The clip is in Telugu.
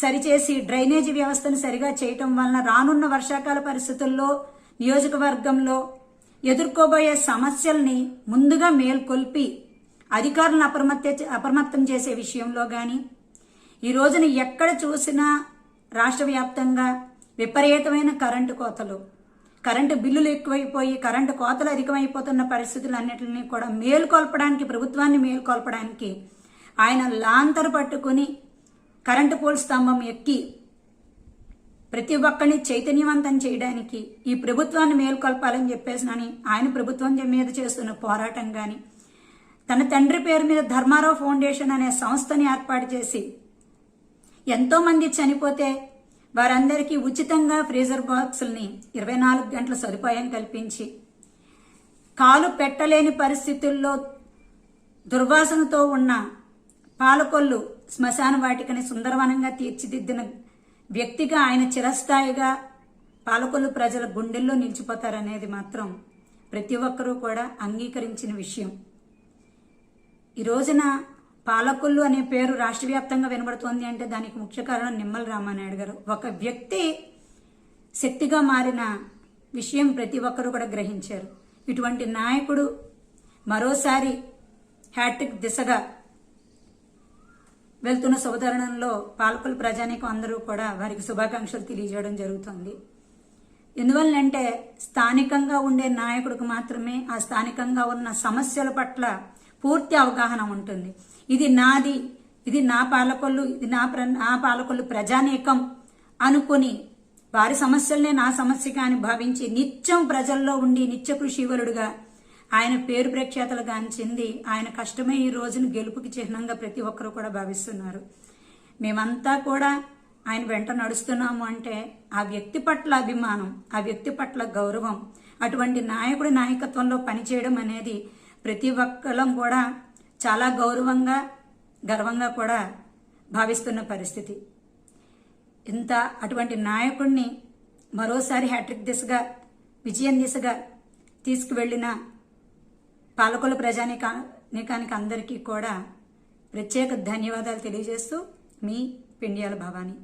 సరిచేసి డ్రైనేజీ వ్యవస్థను సరిగా చేయటం వలన రానున్న వర్షాకాల పరిస్థితుల్లో నియోజకవర్గంలో ఎదుర్కోబోయే సమస్యల్ని ముందుగా మేల్కొల్పి అధికారులను అప్రమత్తం చేసే విషయంలో కానీ ఈ రోజున ఎక్కడ చూసినా రాష్ట్ర వ్యాప్తంగా విపరీతమైన కరెంటు కోతలు, కరెంటు బిల్లులు ఎక్కువైపోయి కరెంటు కోతలు అధికమైపోతున్న పరిస్థితులన్నింటినీ కూడా మేల్కొల్పడానికి, ప్రభుత్వాన్ని మేల్కొల్పడానికి ఆయన లాంతరు పట్టుకుని కరెంటు పోల్ స్తంభం ఎక్కి ప్రతి ఒక్కరిని చైతన్యవంతం చేయడానికి ఈ ప్రభుత్వాన్ని మేల్కొల్పాలని చెప్పేసినని ఆయన ప్రభుత్వం మీద చేస్తున్న పోరాటం కానీ, తన తండ్రి పేరు మీద ధర్మారావు ఫౌండేషన్ అనే సంస్థని ఏర్పాటు చేసి ఎంతో మంది చనిపోతే వారందరికీ ఉచితంగా ఫ్రీజర్ బాక్సుల్ని 24 గంటల సదుపాయం కల్పించి కాలు పెట్టలేని పరిస్థితుల్లో దుర్వాసనతో ఉన్న పాలకొల్లు శ్మశాన వాటికని సుందరవనంగా తీర్చిదిద్దిన వ్యక్తిగా ఆయన చిరస్థాయిగా పాలకొల్లు ప్రజల గుండెల్లో నిలిచిపోతారనేది మాత్రం ప్రతి ఒక్కరూ కూడా అంగీకరించిన విషయం. ఈ రోజున పాలకొల్లు అనే పేరు రాష్ట్ర వ్యాప్తంగా వినబడుతోంది అంటే దానికి ముఖ్య కారణం నిమ్మల రామానాయుడు గారు. ఒక వ్యక్తి శక్తిగా మారిన విషయం ప్రతి ఒక్కరూ కూడా గ్రహించారు. ఇటువంటి నాయకుడు మరోసారి హ్యాట్రిక్ దిశగా వెళ్తున్న శుభతరుణంలో పాలకొల్లు ప్రజానీకం అందరూ కూడా వారికి శుభాకాంక్షలు తెలియజేయడం జరుగుతుంది. ఎందువల్లంటే స్థానికంగా ఉండే నాయకుడికి మాత్రమే ఆ స్థానికంగా ఉన్న సమస్యల పట్ల పూర్తి అవగాహన ఉంటుంది. ఇది నాది, ఇది నా పాలకొల్లు, ఇది నా పాలకొల్లు ప్రజానీకం అనుకుని వారి సమస్యలనే నా సమస్యగా అని భావించి నిత్యం ప్రజల్లో ఉండి నిత్య కృషివలుడుగా ఆయన పేరు ప్రఖ్యాతలు గాంచింది ఆయన కష్టమే ఈ రోజును గెలుపుకి చిహ్నంగా ప్రతి ఒక్కరూ కూడా భావిస్తున్నారు. మేమంతా కూడా ఆయన వెంట నడుస్తున్నాము అంటే ఆ వ్యక్తి పట్ల అభిమానం, ఆ వ్యక్తి పట్ల గౌరవం, అటువంటి నాయకుడి నాయకత్వంలో పనిచేయడం అనేది ప్రతి ఒక్కరం కూడా చాలా గౌరవంగా, గర్వంగా కూడా భావిస్తున్న పరిస్థితి. అటువంటి నాయకుడిని మరోసారి హ్యాట్రిక్ దిశగా, విజయం దిశగా తీసుకువెళ్లిన పాలకొల్లు ప్రజానీకానికి అందరికీ కూడా ప్రత్యేక ధన్యవాదాలు తెలియజేస్తూ మీ పెండియాల భవాని.